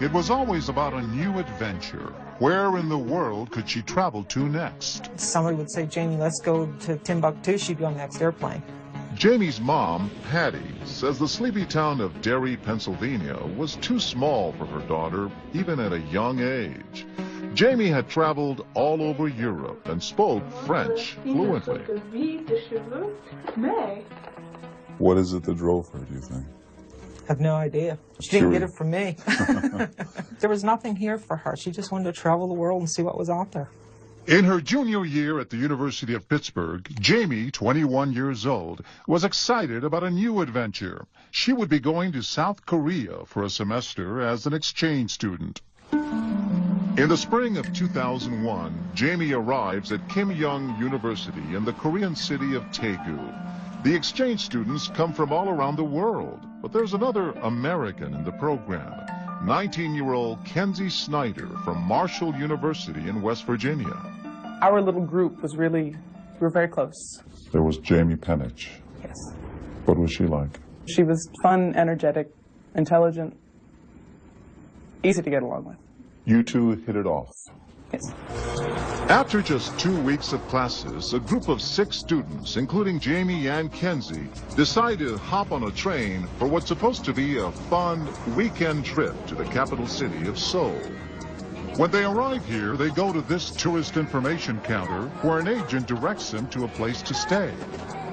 it was always about a new adventure. Where in the world could she travel to next? Somebody would say, Jamie, let's go to Timbuktu. She'd be on the next airplane. Jamie's mom, Patty, says the sleepy town of Derry, Pennsylvania was too small for her daughter, even at a young age. Jamie had traveled all over Europe and spoke French fluently. What is it that drove her, do you think? I have no idea. She didn't get it from me. There was nothing here for her. She just wanted to travel the world and see what was out there. In her junior year at the University of Pittsburgh, Jamie, 21 years old, was excited about a new adventure. She would be going to South Korea for a semester as an exchange student. In the spring of 2001, Jamie arrives at Kim Young University in the Korean city of Daegu. The exchange students come from all around the world, but there's another American in the program, 19-year-old Kenzie Snyder from Marshall University in West Virginia. Our little group was we were very close. There was Jamie Penich. Yes. What was she like? She was fun, energetic, intelligent, easy to get along with. You two hit it off. Yes. After just 2 weeks of classes, a group of 6 students, including Jamie and Kenzie, decide to hop on a train for what's supposed to be a fun weekend trip to the capital city of Seoul. When they arrive here, they go to this tourist information counter where an agent directs them to a place to stay.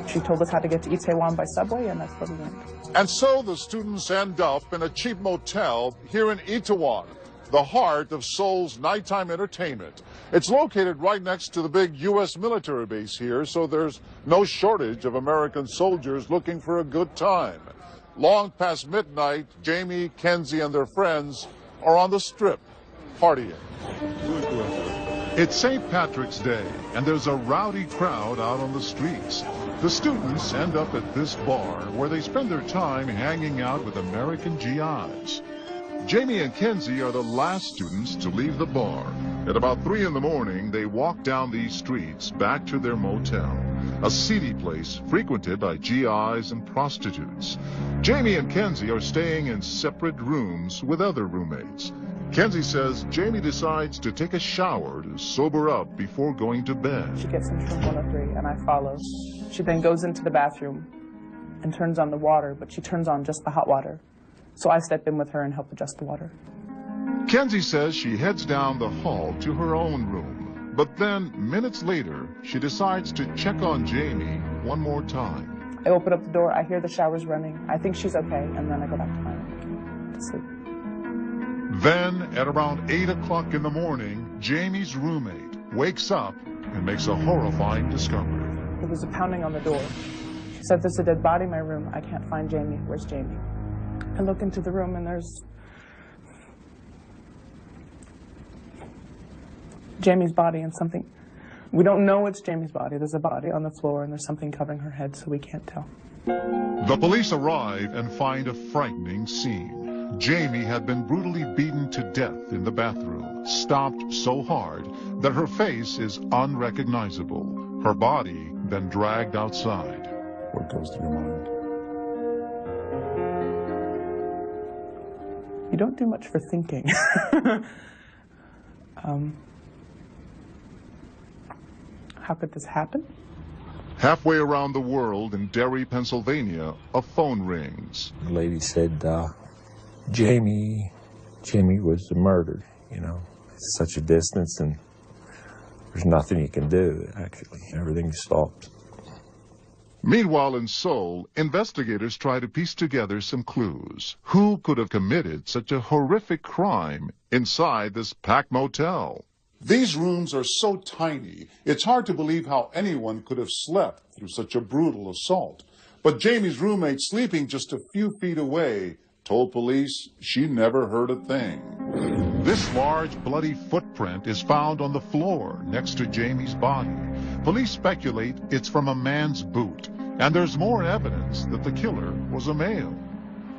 She told us how to get to Itaewon by subway, and that's where we went. And so the students end up in a cheap motel here in Itaewon, the heart of Seoul's nighttime entertainment. It's located right next to the big U.S. military base here, so there's no shortage of American soldiers looking for a good time. Long past midnight, Jamie, Kenzie, and their friends are on the strip, partying. It's St. Patrick's Day, and there's a rowdy crowd out on the streets. The students end up at this bar where they spend their time hanging out with American GIs. Jamie and Kenzie are the last students to leave the bar. At about 3 in the morning, they walk down these streets back to their motel, a seedy place frequented by GIs and prostitutes. Jamie and Kenzie are staying in separate rooms with other roommates. Kenzie says Jamie decides to take a shower to sober up before going to bed. She gets into room 103, and I follow. She then goes into the bathroom and turns on the water, but she turns on just the hot water. So I step in with her and help adjust the water. Kenzie says she heads down the hall to her own room. But then, minutes later, she decides to check on Jamie one more time. I open up the door, I hear the showers running. I think she's okay, and then I go back to my room to sleep. Then, at around 8 o'clock in the morning, Jamie's roommate wakes up and makes a horrifying discovery. There was a pounding on the door. She said, there's a dead body in my room. I can't find Jamie. Where's Jamie? I look into the room and there's Jamie's body and something. We don't know it's Jamie's body. There's a body on the floor and there's something covering her head, so we can't tell. The police arrive and find a frightening scene. Jamie had been brutally beaten to death in the bathroom, stomped so hard that her face is unrecognizable. Her body then dragged outside. What goes through your mind? You don't do much for thinking. How could this happen? Halfway around the world in Derry, Pennsylvania, a phone rings. The lady said, Jamie was murdered, you know. It's such a distance and there's nothing you can do, actually. Everything stopped. Meanwhile, in Seoul, investigators try to piece together some clues. Who could have committed such a horrific crime inside this packed motel? These rooms are so tiny, it's hard to believe how anyone could have slept through such a brutal assault. But Jamie's roommate, sleeping just a few feet away, told police she never heard a thing. This large, bloody footprint is found on the floor next to Jamie's body. Police speculate it's from a man's boot, and there's more evidence that the killer was a male.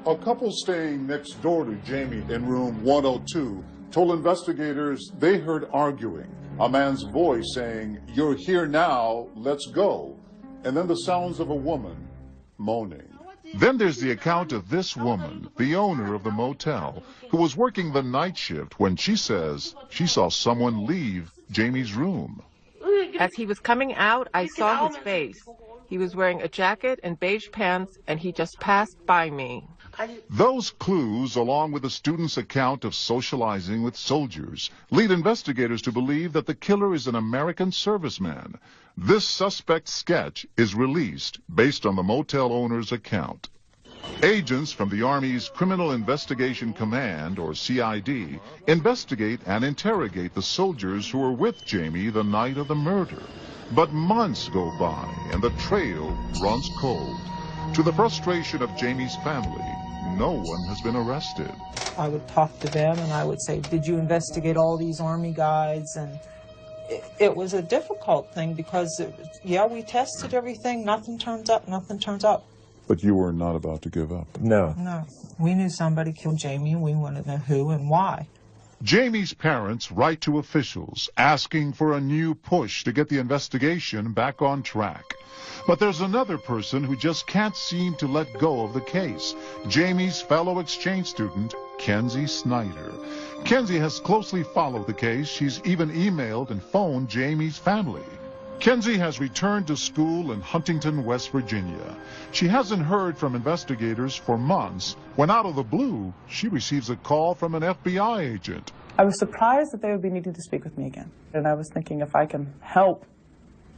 A couple staying next door to Jamie in room 102 told investigators they heard arguing, a man's voice saying, "You're here now, let's go," and then the sounds of a woman moaning. Then there's the account of this woman, the owner of the motel, who was working the night shift when she says she saw someone leave Jamie's room. As he was coming out, I saw his face. He was wearing a jacket and beige pants, and he just passed by me. Those clues, along with the student's account of socializing with soldiers, lead investigators to believe that the killer is an American serviceman. This suspect sketch is released based on the motel owner's account. Agents from the Army's Criminal Investigation Command, or CID, investigate and interrogate the soldiers who were with Jamie the night of the murder. But months go by and the trail runs cold. To the frustration of Jamie's family, no one has been arrested. I would talk to them and I would say, did you investigate all these Army guys? And it was a difficult thing because, we tested everything. Nothing turns up, nothing turns up. But you were not about to give up. No. No. We knew somebody killed Jamie and we wanted to know who and why. Jamie's parents write to officials asking for a new push to get the investigation back on track. But there's another person who just can't seem to let go of the case. Jamie's fellow exchange student, Kenzie Snyder. Kenzie has closely followed the case. She's even emailed and phoned Jamie's family. Kenzie has returned to school in Huntington, West Virginia. She hasn't heard from investigators for months when, out of the blue, she receives a call from an FBI agent. I was surprised that they would be needing to speak with me again. And I was thinking if I can help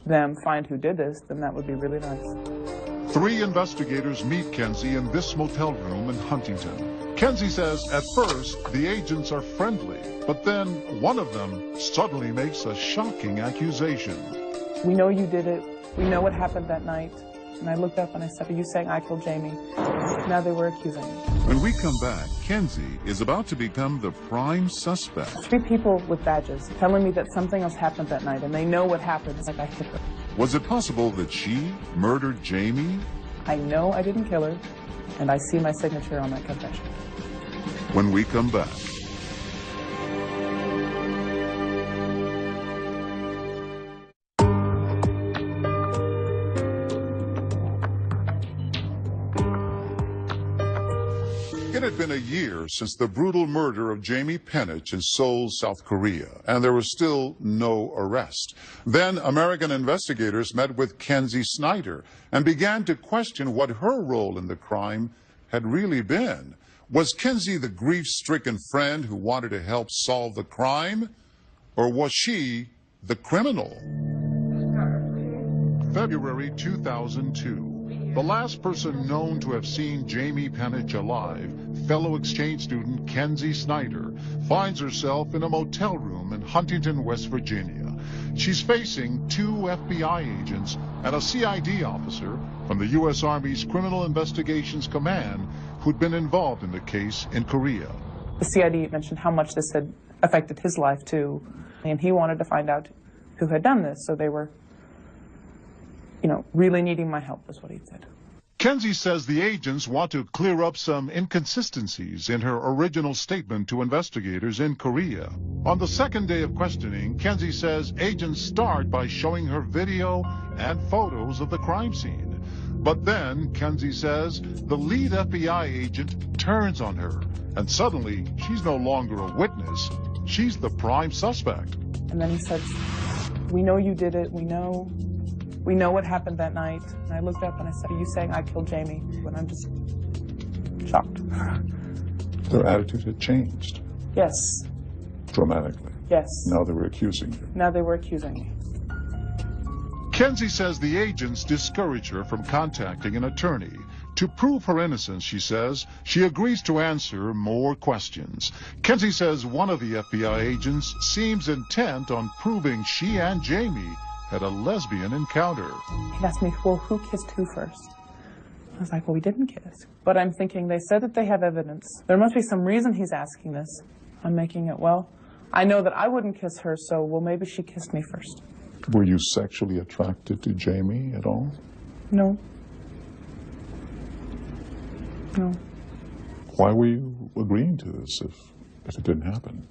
them find who did this, then that would be really nice. 3 investigators meet Kenzie in this motel room in Huntington. Kenzie says at first the agents are friendly, but then one of them suddenly makes a shocking accusation. We know you did it. We know what happened that night. And I looked up and I said, are you saying I killed Jamie? Now they were accusing me. When we come back, Kenzie is about to become the prime suspect. 3 people with badges telling me that something else happened that night and they know what happened. It's like I hit her. Was it possible that she murdered Jamie? I know I didn't kill her, and I see my signature on that confession. When we come back. It had been a year since the brutal murder of Jamie Penich in Seoul, South Korea, and there was still no arrest. Then American investigators met with Kenzie Snyder and began to question what her role in the crime had really been. Was Kenzie the grief-stricken friend who wanted to help solve the crime, or was she the criminal? February 2002. The last person known to have seen Jamie Penich alive, fellow exchange student Kenzie Snyder, finds herself in a motel room in Huntington, West Virginia. She's facing 2 FBI agents and a CID officer from the U.S. Army's Criminal Investigations Command who'd been involved in the case in Korea. The CID mentioned how much this had affected his life, too, and he wanted to find out who had done this, so they were really needing my help, is what he said. Kenzie says the agents want to clear up some inconsistencies in her original statement to investigators in Korea. On the second day of questioning, Kenzie says agents start by showing her video and photos of the crime scene. But then, Kenzie says, the lead FBI agent turns on her, and suddenly she's no longer a witness. She's the prime suspect. And then he said, we know you did it, we know what happened that night. And I looked up and I said, are you saying I killed Jamie? And I'm just shocked. Their attitude had changed Yes. dramatically. Yes. Now they were accusing you. Now they were accusing me. Kenzie says the agents discourage her from contacting an attorney. To prove her innocence, she says, she agrees to answer more questions. Kenzie says one of the FBI agents seems intent on proving she and Jamie had a lesbian encounter. He asked me, well, who kissed who first? I was like, well, we didn't kiss. But I'm thinking, they said that they have evidence. There must be some reason he's asking this. I'm making it, well, I know that I wouldn't kiss her, so, well, maybe she kissed me first. Were you sexually attracted to Jamie at all? No. No. Why were you agreeing to this if it didn't happen?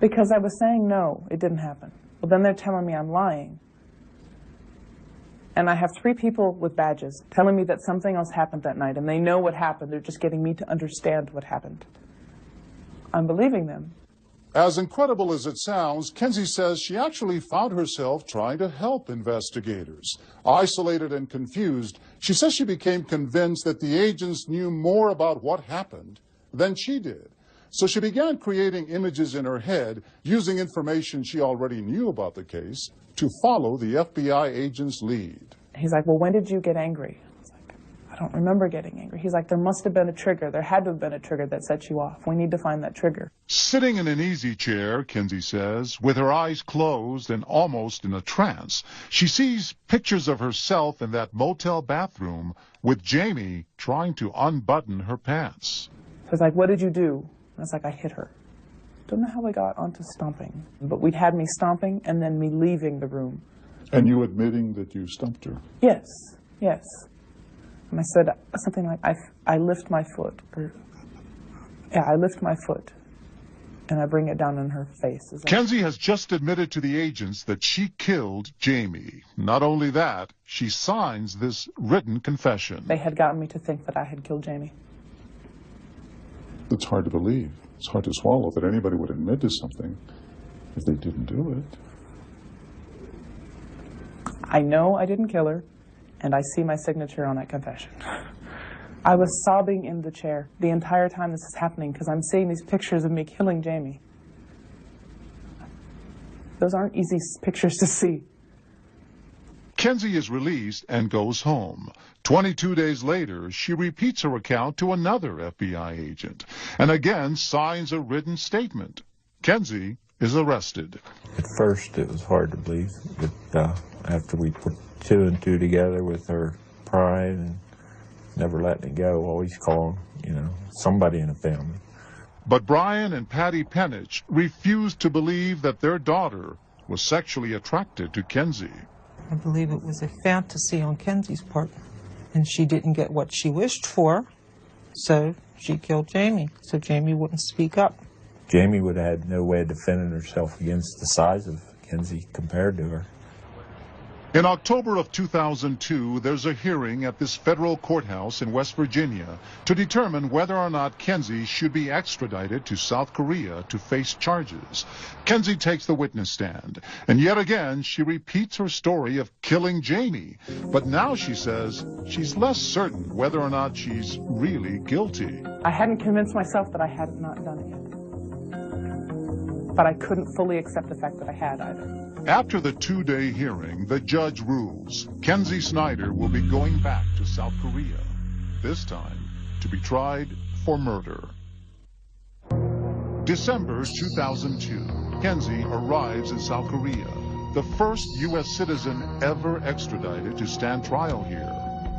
Because I was saying no, it didn't happen. Well, then they're telling me I'm lying. And I have 3 people with badges telling me that something else happened that night, and they know what happened. They're just getting me to understand what happened. I'm believing them. As incredible as it sounds, Kenzie says she actually found herself trying to help investigators. Isolated and confused, she says she became convinced that the agents knew more about what happened than she did. So she began creating images in her head using information she already knew about the case to follow the FBI agent's lead. He's like, well, when did you get angry? I was like, I don't remember getting angry. He's like, there must have been a trigger. There had to have been a trigger that set you off. We need to find that trigger. Sitting in an easy chair, Kenzie says, with her eyes closed and almost in a trance, she sees pictures of herself in that motel bathroom with Jamie trying to unbutton her pants. So he's like, what did you do? I was like, I hit her. Don't know how we got onto stomping, but we'd had me stomping and then me leaving the room. And you admitting that you stumped her? Yes, yes. And I said something like, I lift my foot. I lift my foot and I bring it down in her face. Kenzie has just admitted to the agents that she killed Jamie. Not only that, she signs this written confession. They had gotten me to think that I had killed Jamie. It's hard to believe. It's hard to swallow that anybody would admit to something if they didn't do it. I know I didn't kill her, and I see my signature on that confession. I was sobbing in the chair the entire time this is happening because I'm seeing these pictures of me killing Jamie. Those aren't easy pictures to see. Kenzie is released and goes home. 22 days later, she repeats her account to another FBI agent and again signs a written statement. Kenzie is arrested. At first, it was hard to believe, but after we put 2 and 2 together with her pride and never letting it go, always calling, somebody in the family. But Brian and Patty Penich refused to believe that their daughter was sexually attracted to Kenzie. I believe it was a fantasy on Kenzie's part, and she didn't get what she wished for, so she killed Jamie, so Jamie wouldn't speak up. Jamie would have had no way of defending herself against the size of Kenzie compared to her. In October of 2002, there's a hearing at this federal courthouse in West Virginia to determine whether or not Kenzie should be extradited to South Korea to face charges. Kenzie takes the witness stand, and yet again she repeats her story of killing Jamie. But now she says she's less certain whether or not she's really guilty. I hadn't convinced myself that I had not done it yet. But I couldn't fully accept the fact that I had either. After the 2-day hearing, the judge rules Kenzie Snyder will be going back to South Korea, this time to be tried for murder. December 2002, Kenzie arrives in South Korea, the first U.S. citizen ever extradited to stand trial here.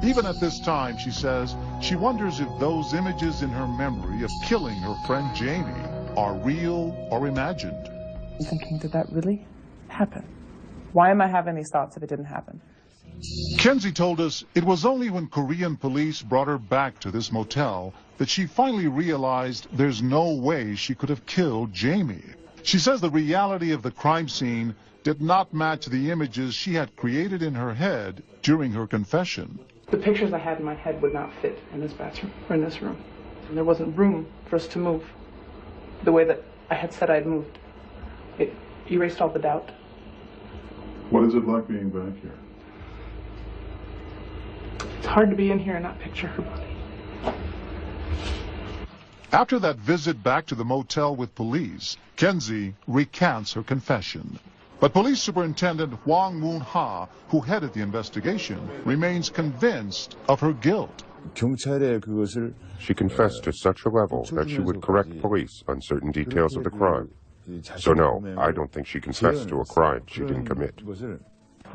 Even at this time, she says, she wonders if those images in her memory of killing her friend Jamie are real or imagined. I'm thinking, did that really happen? Why am I having these thoughts if it didn't happen? Kenzie told us it was only when Korean police brought her back to this motel that she finally realized there's no way she could have killed Jamie. She says the reality of the crime scene did not match the images she had created in her head during her confession. The pictures I had in my head would not fit in this bathroom or in this room. And there wasn't room for us to move the way that I had said I'd moved. It erased all the doubt. What is it like being back here? It's hard to be in here and not picture her body. After that visit back to the motel with police, Kenzie recants her confession. But Police Superintendent Hwang Moon-ha, who headed the investigation, remains convinced of her guilt. She confessed to such a level that she would correct police on certain details of the crime. So no, I don't think she confessed to a crime she didn't commit.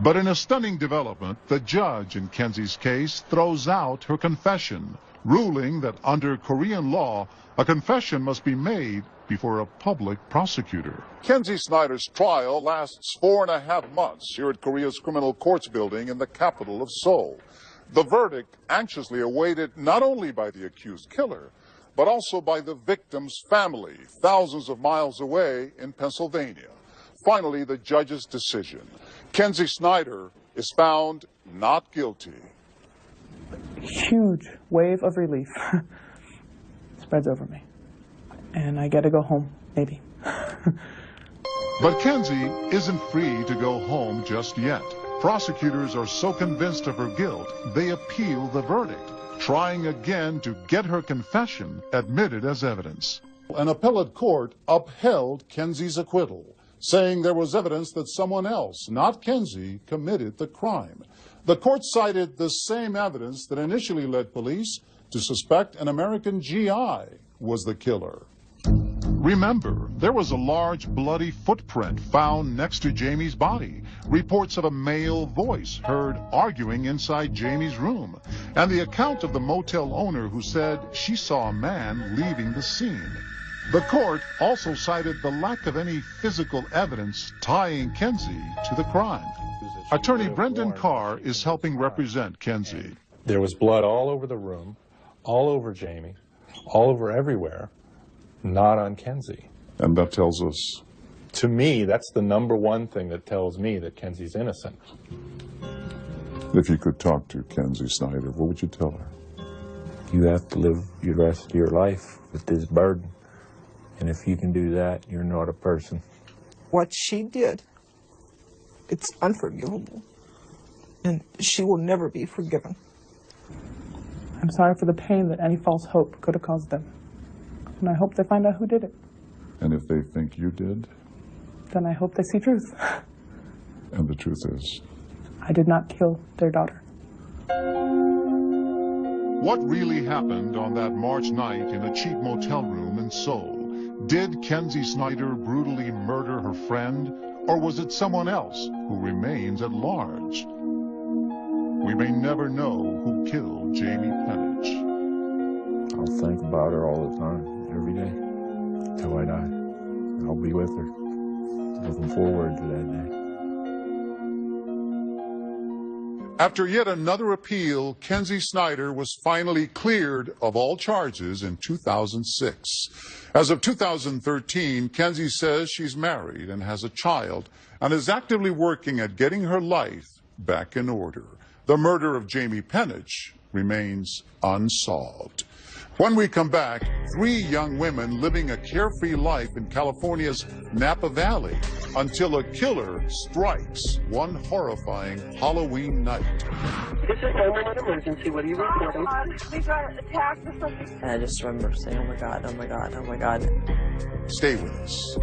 But in a stunning development, the judge in Kenzie's case throws out her confession, ruling that under Korean law, a confession must be made before a public prosecutor. Kenzie Snyder's trial lasts 4.5 months here at Korea's Criminal Courts building in the capital of Seoul. The verdict anxiously awaited not only by the accused killer, but also by the victim's family, thousands of miles away in Pennsylvania. Finally, the judge's decision. Kenzie Snyder is found not guilty. Huge wave of relief spreads over me. And I get to go home, maybe. But Kenzie isn't free to go home just yet. Prosecutors are so convinced of her guilt, they appeal the verdict, trying again to get her confession admitted as evidence. An appellate court upheld Kenzie's acquittal, saying there was evidence that someone else, not Kenzie, committed the crime. The court cited the same evidence that initially led police to suspect an American GI was the killer. Remember, there was a large bloody footprint found next to Jamie's body, reports of a male voice heard arguing inside Jamie's room, and the account of the motel owner who said she saw a man leaving the scene. The court also cited the lack of any physical evidence tying Kenzie to the crime. Attorney Brendan Carr is helping represent Kenzie. There was blood all over the room, all over Jamie, all over everywhere. Not on Kenzie. And that tells us? To me, that's the number one thing that tells me that Kenzie's innocent. If you could talk to Kenzie Snyder, what would you tell her? You have to live the rest of your life with this burden. And if you can do that, you're not a person. What she did, it's unforgivable. And she will never be forgiven. I'm sorry for the pain that any false hope could have caused them. And I hope they find out who did it. And if they think you did? Then I hope they see truth. And the truth is? I did not kill their daughter. What really happened on that March night in a cheap motel room in Seoul? Did Kenzie Snyder brutally murder her friend, or was it someone else who remains at large? We may never know who killed Jamie Penich. I'll think about her all the time, every day, till I die. I'll be with her, looking forward to that day. After yet another appeal, Kenzie Snyder was finally cleared of all charges in 2006. As of 2013, Kenzie says she's married and has a child and is actively working at getting her life back in order. The murder of Jamie Penich remains unsolved. When we come back, 3 young women living a carefree life in California's Napa Valley until a killer strikes one horrifying Halloween night. This is 911 emergency. What are you reporting? We got attacked or something. I just remember saying, oh my God, oh my God, oh my God. Stay with us.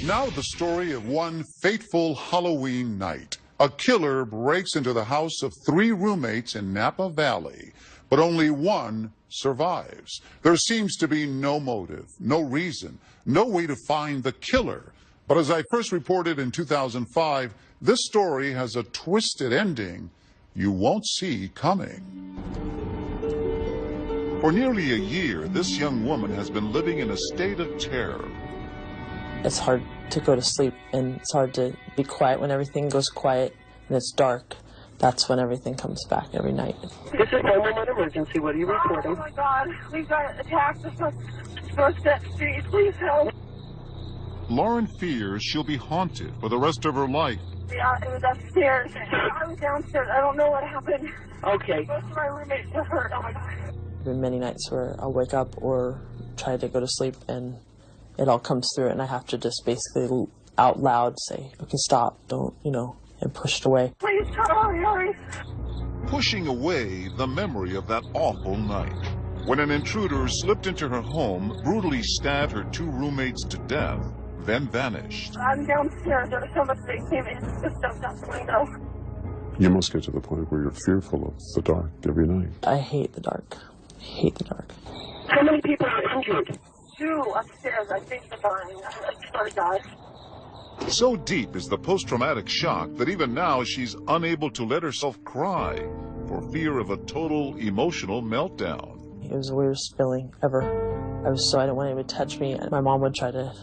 Now the story of one fateful Halloween night. A killer breaks into the house of 3 roommates in Napa Valley, but only one survives. There seems to be no motive, no reason, no way to find the killer. But as I first reported in 2005, this story has a twisted ending you won't see coming. For nearly a year, this young woman has been living in a state of terror. It's hard to go to sleep, and it's hard to be quiet when everything goes quiet and it's dark. That's when everything comes back every night. This is 911 emergency. What are you reporting? Oh my God, we got attacked on Sunset Street. Please help. Lauren fears she'll be haunted for the rest of her life. Yeah, it was upstairs. I was downstairs. I don't know what happened. Okay. Most of my roommates are hurt. Oh my God. There have been many nights where I'll wake up or try to go to sleep and it all comes through, and I have to just basically out loud say, okay, stop, don't, and push it away. Please come, hurry. Pushing away the memory of that awful night, when an intruder slipped into her home, brutally stabbed her 2 roommates to death, then vanished. I'm downstairs. There was somebody that came in and just jumped out the window. You must get to the point where you're fearful of the dark every night. I hate the dark. I hate the dark. How many people are injured? 2 upstairs. I think they're dying. I swear to God. So deep is the post-traumatic shock that even now she's unable to let herself cry for fear of a total emotional meltdown. It was the weirdest feeling ever. I didn't want anyone to touch me, and my mom would try to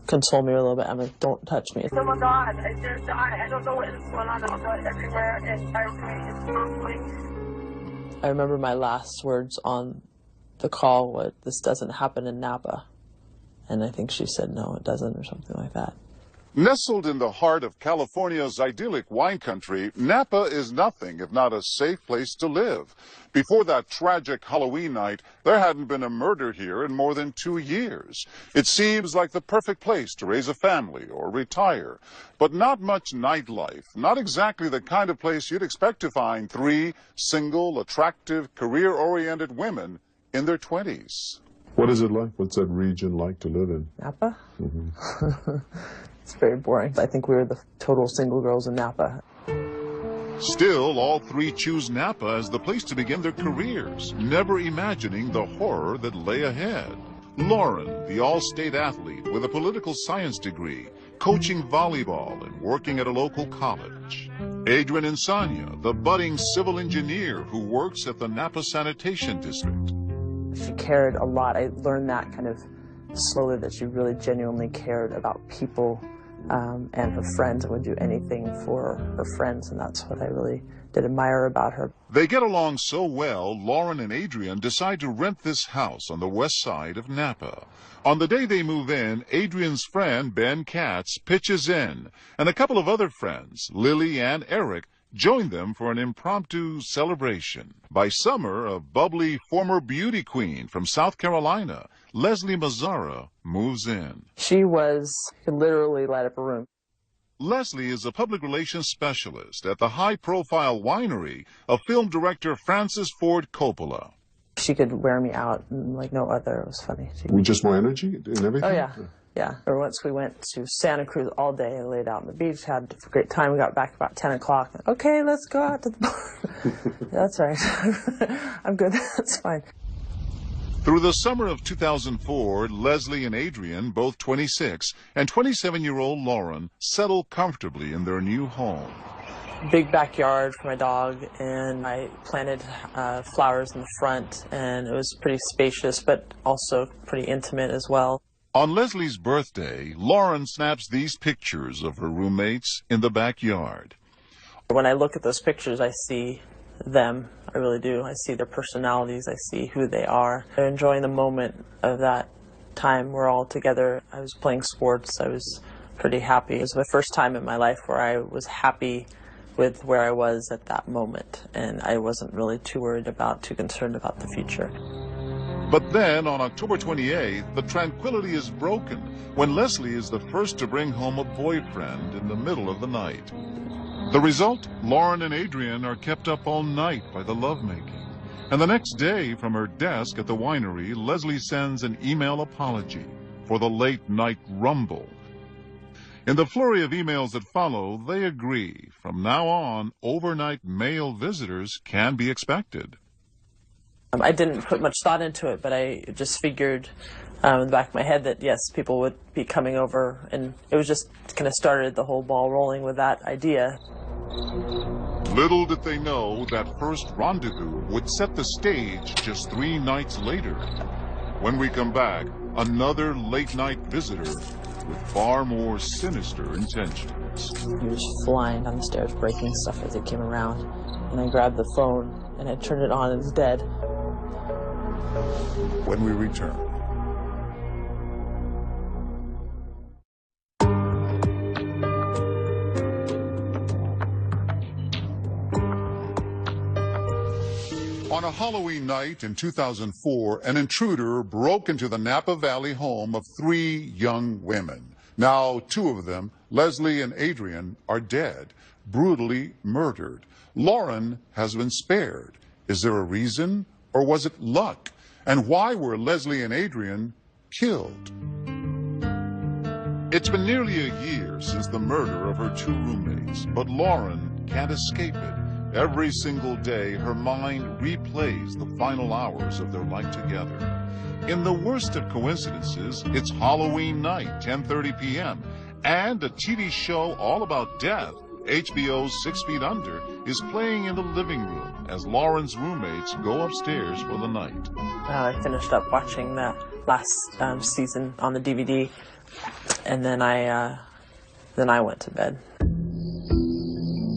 console me a little bit. I'm like, don't touch me. Oh my God, I just died. I don't know what is going on. There's blood everywhere, and my roommate is constantly. I remember my last words on the call was, "This doesn't happen in Napa." And I think she said, "No, it doesn't," or something like that. Nestled in the heart of California's idyllic wine country, Napa is nothing if not a safe place to live. Before that tragic Halloween night, there hadn't been a murder here in more than 2 years. It seems like the perfect place to raise a family or retire. But not much nightlife, not exactly the kind of place you'd expect to find 3 single, attractive, career-oriented women in their 20s. What is it like? What's that region like to live in? Napa? It's very boring. I think we were the total single girls in Napa. Still, all 3 choose Napa as the place to begin their careers, never imagining the horror that lay ahead. Lauren, the all-state athlete with a political science degree, coaching volleyball and working at a local college. Adrian Insania, the budding civil engineer who works at the Napa Sanitation District. She cared a lot. I learned that kind of slowly, that she really genuinely cared about people and her friends, and would do anything for her friends, and that's what I really did admire about her. They get along so well, Lauren and Adrian decide to rent this house on the west side of Napa. On the day they move in, Adrian's friend, Ben Katz, pitches in, and a couple of other friends, Lily and Eric, join them for an impromptu celebration. By summer, a bubbly former beauty queen from South Carolina, Leslie Mazzara, moves in. She could literally light up a room. Leslie is a public relations specialist at the high-profile winery of film director Francis Ford Coppola. She could wear me out like no other. It was funny. With just more energy and everything? Oh, yeah. Yeah. Or once we went to Santa Cruz all day and laid out on the beach, had a great time. We got back about 10 o'clock. Okay, let's go out to the bar. That's right. I'm good. That's fine. Through the summer of 2004, Leslie and Adrian, both 26, and 27-year-old Lauren settle comfortably in their new home. Big backyard for my dog, and I planted flowers in the front, and it was pretty spacious, but also pretty intimate as well. On Leslie's birthday, Lauren snaps these pictures of her roommates in the backyard. When I look at those pictures, I see them. I really do. I see their personalities. I see who they are. They're enjoying the moment of that time we're all together. I was playing sports. I was pretty happy. It was the first time in my life where I was happy with where I was at that moment, and I wasn't really too concerned about the future. But then, on October 28th, the tranquility is broken when Leslie is the first to bring home a boyfriend in the middle of the night. The result? Lauren and Adrian are kept up all night by the lovemaking. And the next day, from her desk at the winery, Leslie sends an email apology for the late-night rumble. In the flurry of emails that follow, they agree. From now on, overnight male visitors can be expected. I didn't put much thought into it, but I just figured in the back of my head that, yes, people would be coming over, and it was just kind of started the whole ball rolling with that idea. Little did they know that first rendezvous would set the stage just 3 nights later. When we come back, another late-night visitor with far more sinister intentions. He was flying down the stairs, breaking stuff as it came around, and I grabbed the phone, and I turned it on, and it was dead. When we return. On a Halloween night in 2004, an intruder broke into the Napa Valley home of 3 young women. Now, 2 of them, Leslie and Adrian, are dead, brutally murdered. Lauren has been spared. Is there a reason, or was it luck? And why were Leslie and Adrian killed? It's been nearly a year since the murder of her 2 roommates, but Lauren can't escape it. Every single day, her mind replays the final hours of their life together. In the worst of coincidences, it's Halloween night, 10:30 p.m., and a TV show all about death, HBO's 6 Feet Under, is playing in the living room as Lauren's roommates go upstairs for the night. I finished up watching that last season on the DVD, and then I went to bed.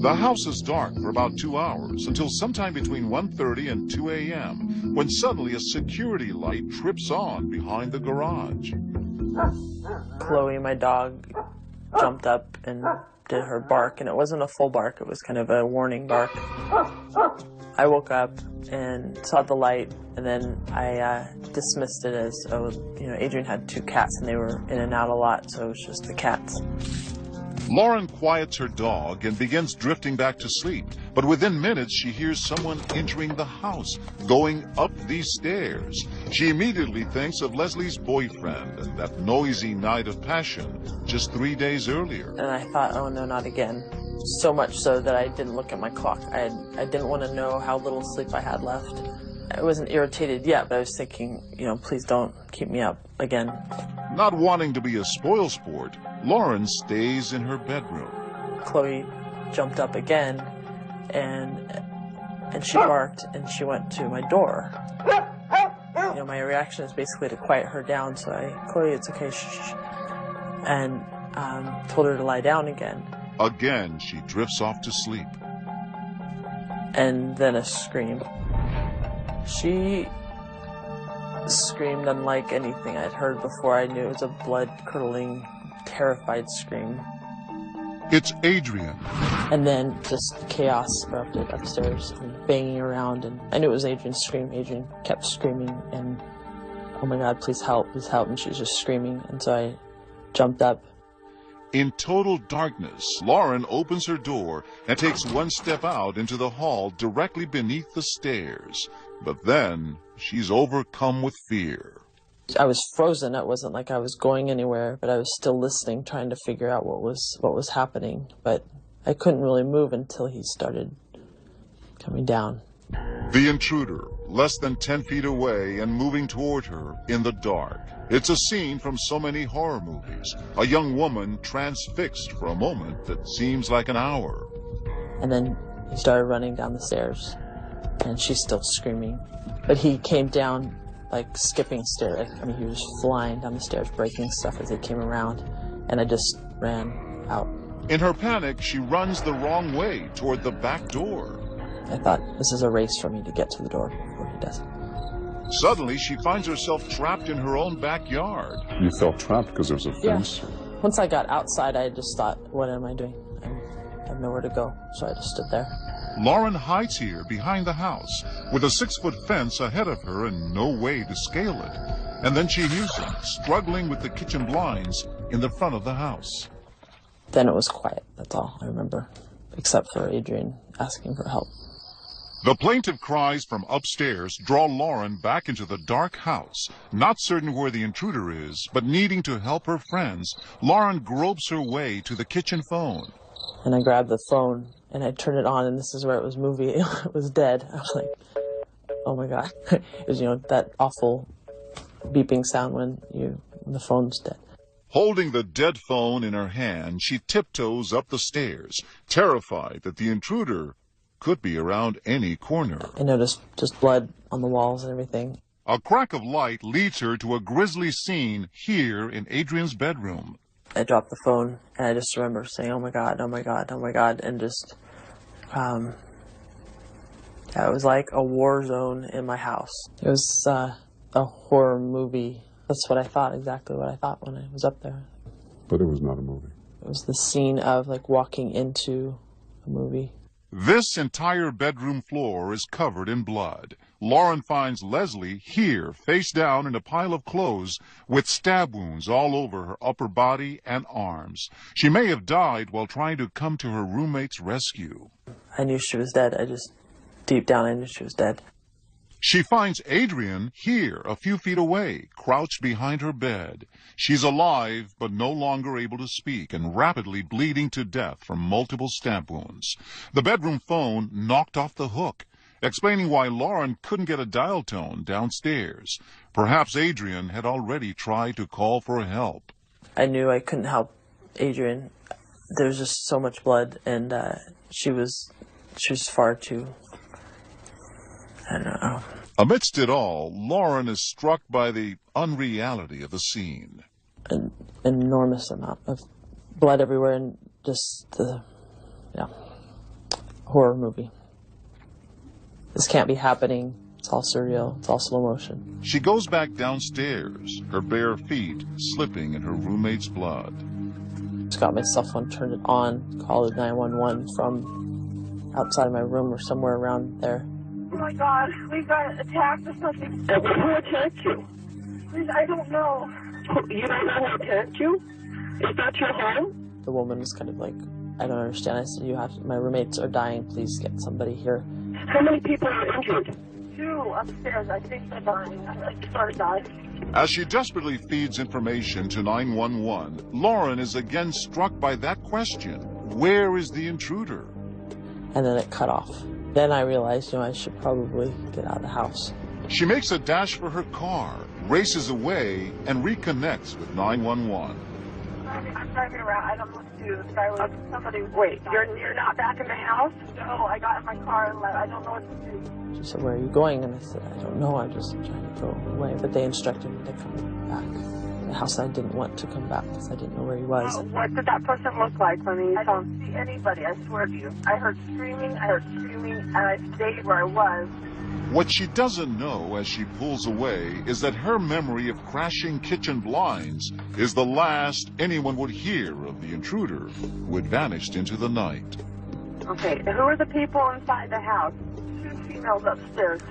The house is dark for about 2 hours until sometime between 1:30 and 2 a.m. when suddenly a security light trips on behind the garage. Chloe, my dog, jumped up and did her bark, and it wasn't a full bark, it was kind of a warning bark. I woke up and saw the light, and then I dismissed it as, Adrian had 2 cats and they were in and out a lot, so it was just the cats. Lauren quiets her dog and begins drifting back to sleep. But within minutes, she hears someone entering the house, going up these stairs. She immediately thinks of Leslie's boyfriend and that noisy night of passion just 3 days earlier. And I thought, oh no, not again. So much so that I didn't look at my clock. I didn't want to know how little sleep I had left. I wasn't irritated yet, but I was thinking, please don't keep me up again. Not wanting to be a spoilsport, Lauren stays in her bedroom. Chloe jumped up again, and she barked, and she went to my door. My reaction is basically to quiet her down, so Chloe, it's okay, shh, and told her to lie down again. Again, she drifts off to sleep. And then a scream. She screamed unlike anything I'd heard before. I knew it was a blood-curdling, terrified scream. It's Adrian. And then just chaos erupted upstairs and banging around, and I knew it was Adrian's scream. Adrian kept screaming, and oh my God, please help, and she was just screaming, and so I jumped up. In total darkness, Lauren opens her door and takes one step out into the hall directly beneath the stairs. But then she's overcome with fear. I was frozen. It wasn't like I was going anywhere, but I was still listening, trying to figure out what was happening. But I couldn't really move until he started coming down. The intruder, less than 10 feet away and moving toward her in the dark. It's a scene from so many horror movies. A young woman transfixed for a moment that seems like an hour. And then he started running down the stairs, and she's still screaming. But he came down like skipping stairs. He was flying down the stairs, breaking stuff as he came around, and I just ran out. In her panic, she runs the wrong way toward the back door. I thought, this is a race for me to get to the door before he does. Suddenly, she finds herself trapped in her own backyard. You felt trapped because there was a fence? Yeah. Once I got outside, I just thought, what am I doing? I have nowhere to go, so I just stood there. Lauren hides here behind the house with a 6-foot fence ahead of her and no way to scale it. And then she hears him struggling with the kitchen blinds in the front of the house. Then it was quiet, that's all I remember, except for Adrian asking for help. The plaintive cries from upstairs draw Lauren back into the dark house. Not certain where the intruder is, but needing to help her friends, Lauren gropes her way to the kitchen phone. And I grabbed the phone, and I turned it on, and this is where it was moving. It was dead. I was like, oh my God. It was, that awful beeping sound when the phone's dead. Holding the dead phone in her hand, she tiptoes up the stairs, terrified that the intruder could be around any corner. I noticed just blood on the walls and everything. A crack of light leads her to a grisly scene here in Adrian's bedroom. I dropped the phone, and I just remember saying, oh my God, oh my God, oh my God, and just, it was like a war zone in my house. It was a horror movie. That's what I thought, exactly what I thought when I was up there. But it was not a movie. It was the scene of, walking into a movie. This entire bedroom floor is covered in blood. Lauren finds Leslie here, face down in a pile of clothes, with stab wounds all over her upper body and arms. She may have died while trying to come to her roommate's rescue. I knew she was dead. Deep down, I knew she was dead. She finds Adrian here, a few feet away, crouched behind her bed. She's alive, but no longer able to speak and rapidly bleeding to death from multiple stab wounds. The bedroom phone knocked off the hook, explaining why Lauren couldn't get a dial tone downstairs. Perhaps Adrian had already tried to call for help. I knew I couldn't help Adrian. There was just so much blood, and she was far too... I don't know. Amidst it all, Lauren is struck by the unreality of the scene. An enormous amount of blood everywhere, and just horror movie. This can't be happening. It's all surreal. It's all slow motion. She goes back downstairs, her bare feet slipping in her roommate's blood. Just got my cell phone, turned it on, called 911 from outside my room or somewhere around there. Oh my God, we got attacked or something. Who attacked you? I don't know. You don't know who attacked you? Is that your home? The woman was kind of like, I don't understand. I said, my roommates are dying. Please get somebody here. How many people are injured? 2 upstairs. I think they're dying. I started dying. As she desperately feeds information to 911, Lauren is again struck by that question. Where is the intruder? And then it cut off. Then I realized, I should probably get out of the house. She makes a dash for her car, races away, and reconnects with 911. I'm driving around. I don't know what to do. This guy was somebody. Wait, you're not back in the house? No, I got in my car and left. I don't know what to do. She said, where are you going? And I said, I don't know. I'm just trying to go away. But they instructed me to come back. The house I didn't want to come back because I didn't know where he was. What did that person look like? I don't see anybody. I swear to you. I heard screaming, and I stayed where I was. What she doesn't know as she pulls away is that her memory of crashing kitchen blinds is the last anyone would hear of the intruder who had vanished into the night. Okay, who are the people inside the house? 2 females upstairs.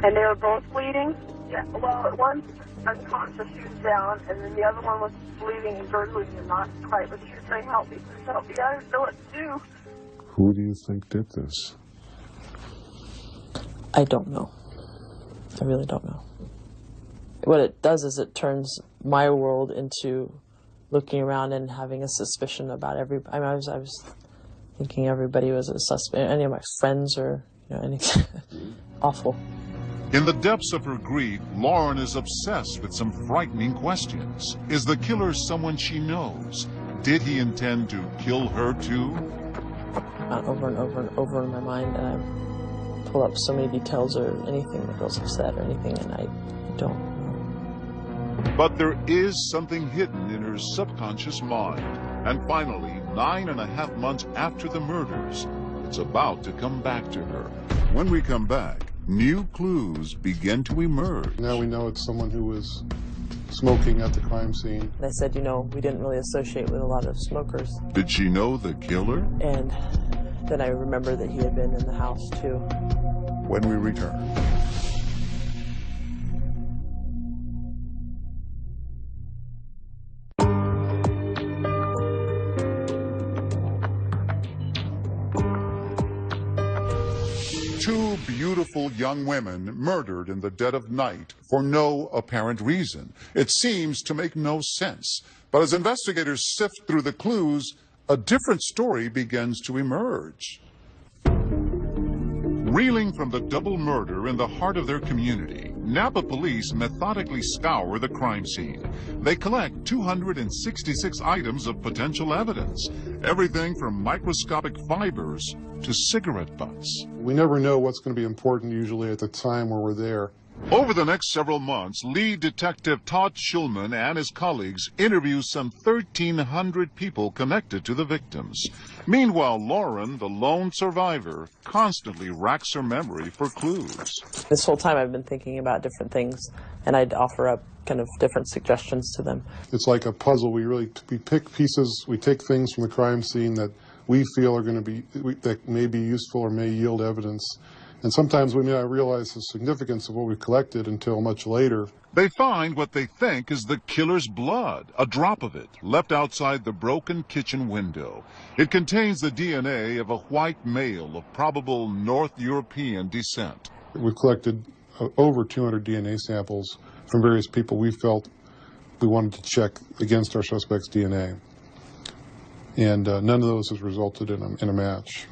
And they were both bleeding? Yeah, well, one unconscious, she was down, and then the other one was bleeding and gurgling and not quite, but she was saying, help me, please help me. I didn't know what to do. Who do you think did this? I don't know. I really don't know. What it does is it turns my world into looking around and having a suspicion about everybody. I was thinking everybody was a suspect, any of my friends or anything. Awful. In the depths of her grief, Lauren is obsessed with some frightening questions. Is the killer someone she knows? Did he intend to kill her too? Over and over and over in my mind, and I pull up so many details or anything the girls have said or anything, and I don't know. But there is something hidden in her subconscious mind. And finally, 9.5 months after the murders, it's about to come back to her. When we come back, new clues begin to emerge. Now we know it's someone who was smoking at the crime scene. They said, we didn't really associate with a lot of smokers. Did she know the killer? And then I remember that he had been in the house too. When we return. Two beautiful young women murdered in the dead of night for no apparent reason. It seems to make no sense. But as investigators sift through the clues, a different story begins to emerge. Reeling from the double murder in the heart of their community, Napa police methodically scour the crime scene. They collect 266 items of potential evidence, everything from microscopic fibers to cigarette butts. We never know what's going to be important usually at the time where we're there. Over the next several months, lead detective Todd Schulman and his colleagues interview some 1,300 people connected to the victims. Meanwhile, Lauren, the lone survivor, constantly racks her memory for clues. This whole time I've been thinking about different things, and I'd offer up kind of different suggestions to them. It's like a puzzle. We pick pieces, we take things from the crime scene that we feel are going to be, that may be useful or may yield evidence. And sometimes we may not realize the significance of what we collected until much later. They find what they think is the killer's blood, a drop of it, left outside the broken kitchen window. It contains the DNA of a white male of probable North European descent. We've collected over 200 DNA samples from various people we felt we wanted to check against our suspect's DNA. And none of those has resulted in a match.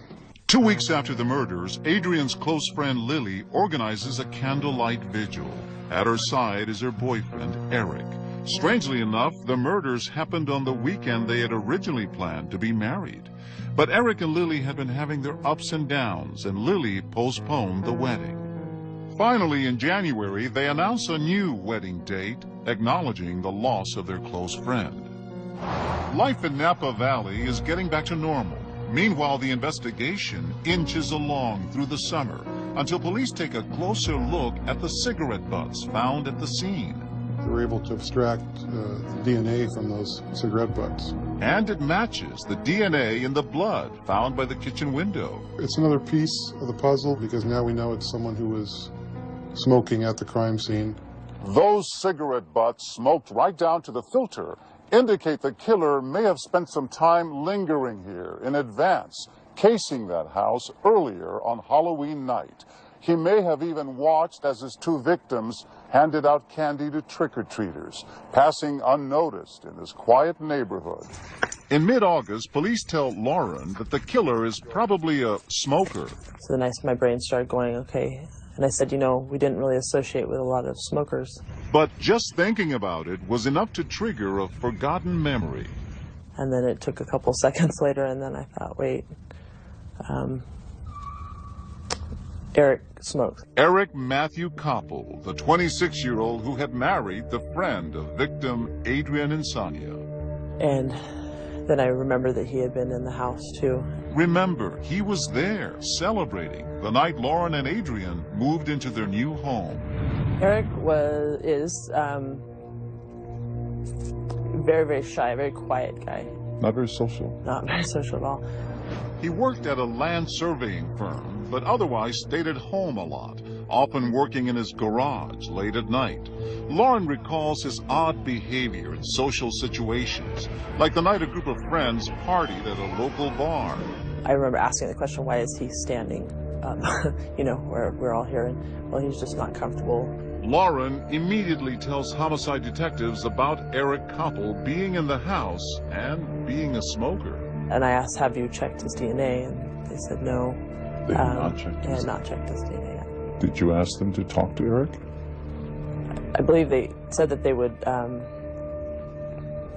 2 weeks after the murders, Adrian's close friend Lily organizes a candlelight vigil. At her side is her boyfriend, Eric. Strangely enough, the murders happened on the weekend they had originally planned to be married. But Eric and Lily had been having their ups and downs, and Lily postponed the wedding. Finally, in January, they announce a new wedding date, acknowledging the loss of their close friend. Life in Napa Valley is getting back to normal. Meanwhile, the investigation inches along through the summer until police take a closer look at the cigarette butts found at the scene. They were able to extract DNA from those cigarette butts. And it matches the DNA in the blood found by the kitchen window. It's another piece of the puzzle because now we know it's someone who was smoking at the crime scene. Those cigarette butts, smoked right down to the filter, indicate the killer may have spent some time lingering here in advance, casing that house earlier on Halloween night. He may have even watched as his two victims handed out candy to trick-or-treaters, passing unnoticed in this quiet neighborhood. In mid-August, police tell Lauren that the killer is probably a smoker. So then my brain started going, okay. And I said, you know, we didn't really associate with a lot of smokers. But just thinking about it was enough to trigger a forgotten memory. And then it took a couple seconds later, and then I thought, wait, Eric smoked. Eric Matthew Koppel, the 26-year-old who had married the friend of victim Adrian Insania. And then I remember that he had been in the house, too. Remember, he was there celebrating the night Lauren and Adrian moved into their new home. Eric is very, very shy, very quiet guy. Not very social. Not very social at all. He worked at a land surveying firm, but otherwise stayed at home a lot, often working in his garage late at night. Lauren recalls his odd behavior in social situations, like the night a group of friends partied at a local bar. I remember asking the question, why is he standing up? You know, we're all here, and well, he's just not comfortable. Lauren immediately tells homicide detectives about Eric Koppel being in the house and being a smoker. And I asked, have you checked his DNA? And they said no. They had not checked They had not checked his DNA yet. Did you ask them to talk to Eric? I believe they said that they would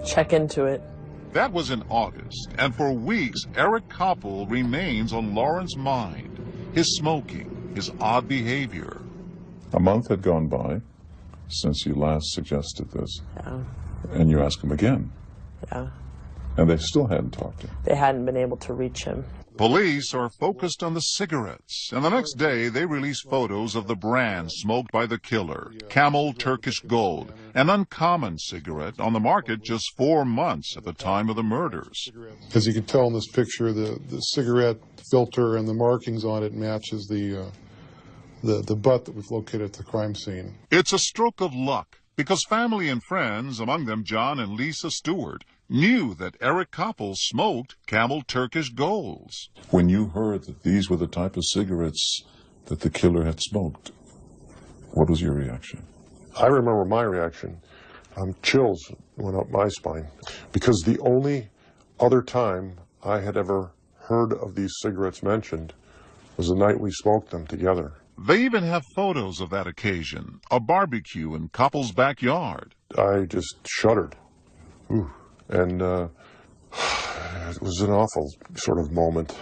check into it. That was in August, and for weeks, Eric Koppel remains on Lauren's mind. His smoking, his odd behavior. A month had gone by since you last suggested this. Yeah. And you asked him again. Yeah. And they still hadn't talked to him. They hadn't been able to reach him. Police are focused on the cigarettes, and the next day they release photos of the brand smoked by the killer, Camel Turkish Gold, an uncommon cigarette on the market just 4 months at the time of the murders. As you can tell in this picture, the cigarette filter and the markings on it matches the butt that we've located at the crime scene. It's a stroke of luck, because family and friends, among them John and Lisa Stewart, knew that Eric Koppel smoked Camel Turkish Golds. When you heard that these were the type of cigarettes that the killer had smoked, what was your reaction? I remember my reaction. Chills went up my spine. Because the only other time I had ever heard of these cigarettes mentioned was the night we smoked them together. They even have photos of that occasion, a barbecue in Koppel's backyard. I just shuddered. Ooh. And it was an awful sort of moment.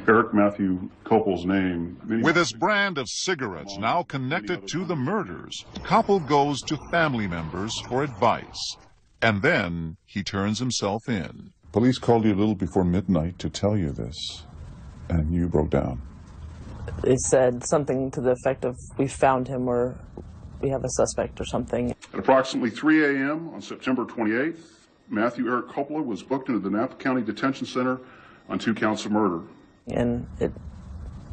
Eric Matthew Koppel's name. With his brand of cigarettes now connected to the murders, Koppel goes to family members for advice. And then he turns himself in. Police called you a little before midnight to tell you this, and you broke down. They said something to the effect of, we found him, or we have a suspect or something. At approximately 3 a.m. on September 28th, Matthew Eric Koppel was booked into the Napa County Detention Center on 2 counts of murder. And it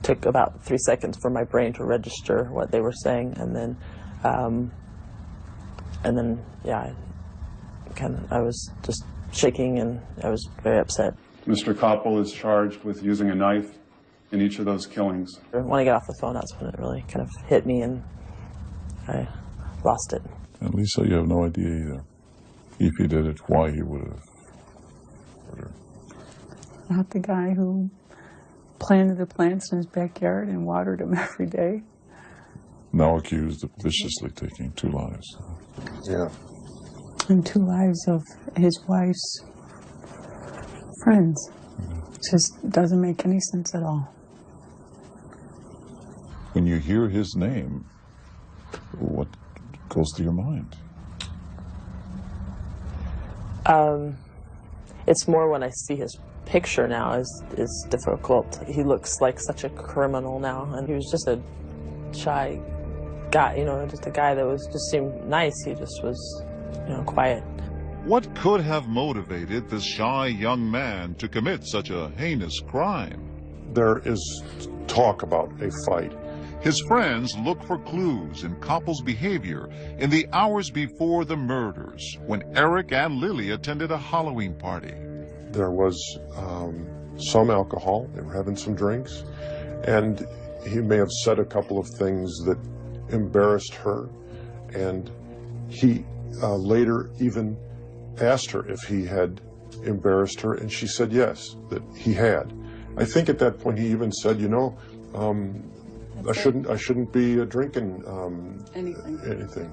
took about 3 seconds for my brain to register what they were saying, and then yeah, I was just shaking, and I was very upset. Mr. Koppel is charged with using a knife in each of those killings. When I got off the phone, that's when it really kind of hit me, and I lost it. And Lisa, you have no idea either. If he did it, why he would have murdered. Not the guy who planted the plants in his backyard and watered them every day. Now accused of viciously taking 2 lives. Yeah. And 2 lives of his wife's friends. It just doesn't make any sense at all. When you hear his name, what goes through your mind? It's more when I see his picture now is difficult. He looks like such a criminal now, and he was just a shy guy, just a guy that just seemed nice. He just was, quiet. What could have motivated this shy young man to commit such a heinous crime? There is talk about a fight. His friends look for clues in Koppel's behavior in the hours before the murders, when Eric and Lily attended a Halloween party. There was some alcohol. They were having some drinks, and he may have said a couple of things that embarrassed her, and he later even asked her if he had embarrassed her, and she said yes, that he had. I think at that point he even said, I shouldn't be drinking anything.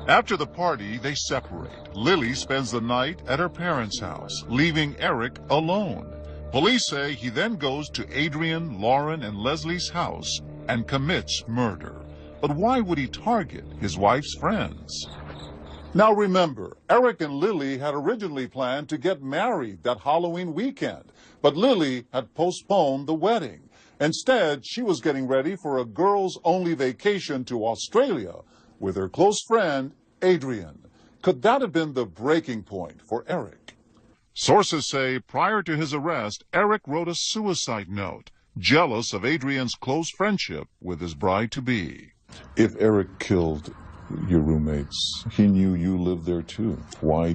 After the party, they separate. Lily spends the night at her parents' house, leaving Eric alone. Police say he then goes to Adrian, Lauren, and Leslie's house and commits murder. But why would he target his wife's friends? Now remember, Eric and Lily had originally planned to get married that Halloween weekend, but Lily had postponed the wedding. Instead, she was getting ready for a girls-only vacation to Australia with her close friend, Adrian. Could that have been the breaking point for Eric? Sources say prior to his arrest, Eric wrote a suicide note, jealous of Adrian's close friendship with his bride-to-be. If Eric killed your roommates, he knew you lived there too. Why did